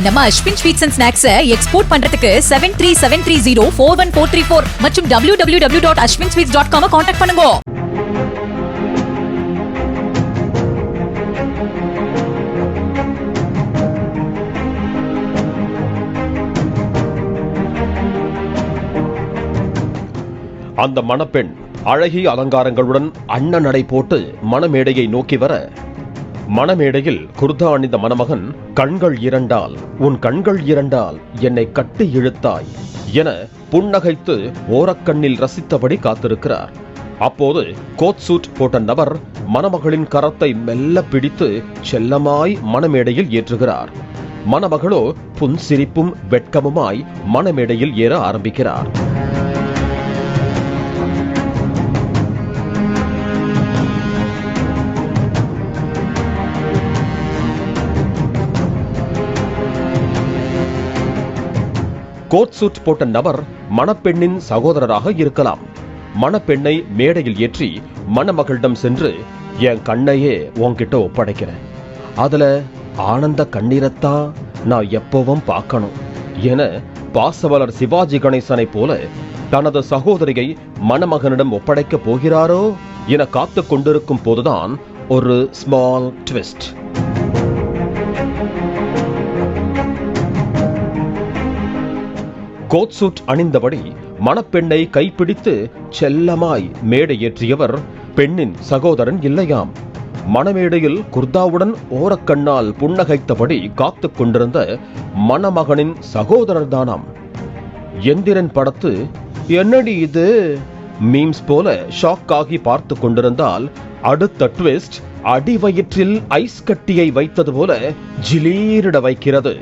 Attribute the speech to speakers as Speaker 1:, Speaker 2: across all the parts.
Speaker 1: நம்ம Ashwin sweets and snacks export பண்றதுக்கு 7373041434 மற்றும் www.ashwinsweets.com கான்டாக்ட் பண்ணுங்க.
Speaker 2: அந்த மணப்பெண் அழகிய அலங்காரங்களுடன் அண்ணன் நடை போட்டு மணமேடையை நோக்கி வர, மணமேடையில் குர்தா அணிந்த மணமகன் கண்கள் இரண்டால் உன் கண்கள் இரண்டால் என்னை கட்டி இழுத்தாய் என புன்னகைத்து ஓரக்கண்ணில் ரசித்தபடி காத்திருக்கிறார். அப்போது கோட் சூட் போட்ட நபர் மணமகளின் கரத்தை மெல்ல பிடித்து செல்லமாய் மணமேடையில் ஏற்றுகிறார். மணமகளோ புன்சிரிப்பும் வெட்கமுமாய் மணமேடையில் ஏற ஆரம்பிக்கிறார். கோட் சூட் போட்ட நபர் மணப்பெண்ணின் சகோதரராக இருக்கலாம். மணப்பெண்ணை மேடையில் ஏற்றி மணமகளிடம் சென்று, என் கண்ணையே உன்கிட்ட ஒப்படைக்கிறேன், அதுல ஆனந்த கண்ணீரத்தான் நான் எப்பவும் பார்க்கணும் என பாசவலர் சிவாஜி கணேசனை போல தனது சகோதரியை மணமகனிடம் ஒப்படைக்க போகிறாரோ என காத்து கொண்டிருக்கும் போதுதான் ஒரு ஸ்மால் ட்விஸ்ட். கோட் சூட் அணிந்தபடி மணப்பெண்ணை கைப்பிடித்து செல்லமாய் மேடை ஏற்றியவர் பெண்ணின் சகோதரன் இல்லையாம். மணமேடையில் குர்தாவுடன் ஓரக்கண்ணால் புன்னகைத்தபடி காத்துக் கொண்டிருந்த மணமகனின் சகோதரர் தானாம். எந்திரன் படத்து என்னடி இது மீம்ஸ் போல ஷாக் ஆகி பார்த்து கொண்டிருந்தால், அடுத்த ட்விஸ்ட் அடிவயிற்றில் ஐஸ் கட்டியை வைத்தது போல ஜிலீரிட வைக்கிறது.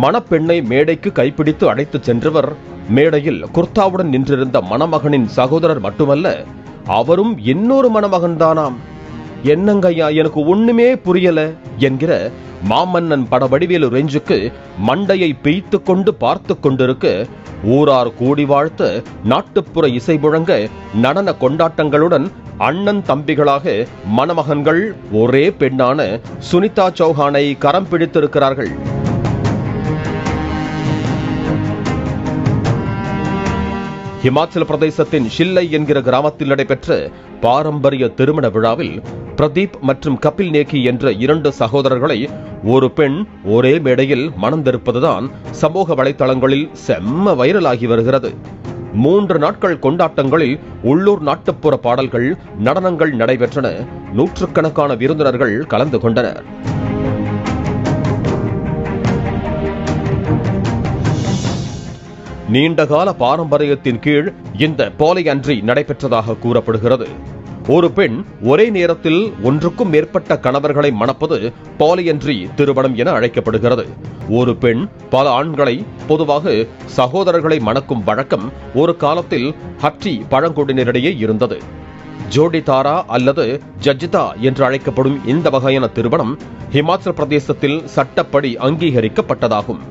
Speaker 2: மணப்பெண்ணை மேடைக்கு கைப்பிடித்து அழைத்து சென்றவர் மேடையில் குர்தாவுடன் நின்றிருந்த மணமகனின் சகோதரர் மட்டுமல்ல, அவரும் இன்னொரு மணமகன் தானாம். என்னங்கய்யா எனக்கு ஒண்ணுமே புரியல என்கிற மாமன்னன் பட வடிவேலு ரேஞ்சுக்கு மண்டையை பிய்த்து கொண்டு பார்த்து கொண்டிருக்க, ஊரார் கூடி வாழ்த்த நாட்டுப்புற இசை முழங்க நடன கொண்டாட்டங்களுடன் அண்ணன் தம்பிகளாக மணமகன்கள் ஒரே பெண்ணான சுனிதா சௌஹானை கரம் பிடித்திருக்கிறார்கள். ஹிமாச்சல பிரதேசத்தின் ஷில்லை என்கிற கிராமத்தில் நடைபெற்ற பாரம்பரிய திருமண விழாவில் பிரதீப் மற்றும் கபில் நேகி என்ற இரண்டு சகோதரர்களை ஒரு பெண் ஒரே மேடையில் மணந்திருப்பதுதான் சமூக வலைதளங்களில் செம்ம வைரலாகி வருகிறது. 3 நாட்கள் கொண்டாட்டங்களில் உள்ளூர் நாட்டுப்புற பாடல்கள், நடனங்கள் நடைபெற்றன. நூற்றுக்கணக்கான விருந்தினர்கள் கலந்து கொண்டனர். நீண்டகால பாரம்பரியத்தின் கீழ் இந்த பாலியண்ட்ரி நடைபெற்றதாக கூறப்படுகிறது. ஒரு பெண் ஒரே நேரத்தில் ஒன்றுக்கும் மேற்பட்ட கணவர்களை மணப்பது பாலியண்ட்ரி திருமணம் என அழைக்கப்படுகிறது. ஒரு பெண் பல ஆண்களை, பொதுவாக சகோதரர்களை மணக்கும் வழக்கம் ஒரு காலத்தில் ஹட்ரி பழங்குடியினரிடையே இருந்தது. ஜோடிதாரா அல்லது ஜஜ்தா என்று அழைக்கப்படும் இந்த வகையான திருமணம் ஹிமாச்சல பிரதேசத்தில் சட்டப்படி அங்கீகரிக்கப்பட்டதாகும்.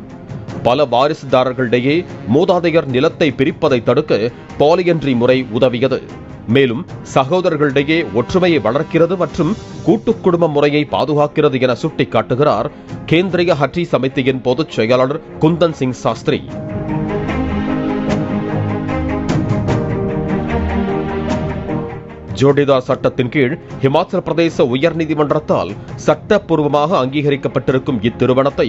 Speaker 2: பல வாரிசுதாரர்களிடையே மூதாதையர் நிலத்தை பிரிப்பதை தடுக்க பாலியண்ட்ரி முறை உதவியது. மேலும் சகோதரர்களிடையே ஒற்றுமையை வளர்க்கிறது மற்றும் கூட்டு குடும்ப முறையை பாதுகாக்கிறது என சுட்டிக்காட்டுகிறார் கேந்திரிய ஹட்ரி சமிதியின் பொதுச் செயலாளர் குந்தன் சிங் சாஸ்திரி. ஜோடிதார் சட்டத்தின் கீழ் ஹிமாச்சல பிரதேச உயர்நீதிமன்றத்தால் சட்டப்பூர்வமாக அங்கீகரிக்கப்பட்டிருக்கும் இத்திருமணத்தை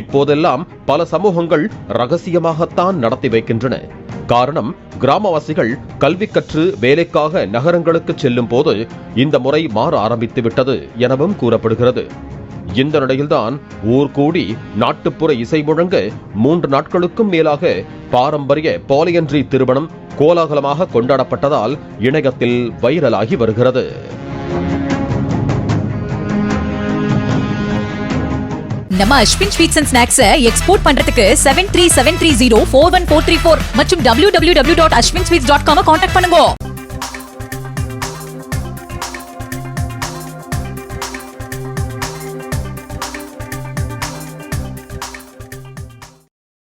Speaker 2: இப்போதெல்லாம் பல சமூகங்கள் ரகசியமாகத்தான் நடத்தி வைக்கின்றன. காரணம், கிராமவாசிகள் கல்வி கற்று வேலைக்காக நகரங்களுக்கு செல்லும் போது இந்த முறை மாற ஆரம்பித்து விட்டது எனவும் கூறப்படுகிறது. இந்த நிலையில்தான் ஊர் கூடி நாட்டுப்புற இசை முழங்க 3 நாட்களுக்கும் மேலாக பாரம்பரிய பாலியண்ட்ரி திருமணம் கோலாகலமாக கொண்டாடப்பட்டதால் இணையத்தில் வைரலாகி வருகிறது.
Speaker 1: நம்ம Ashwin sweets and snacks export பண்றதுக்கு 7373041434 மற்றும் www.ashwinsweets.com கான்டாக்ட் பண்ணுங்க.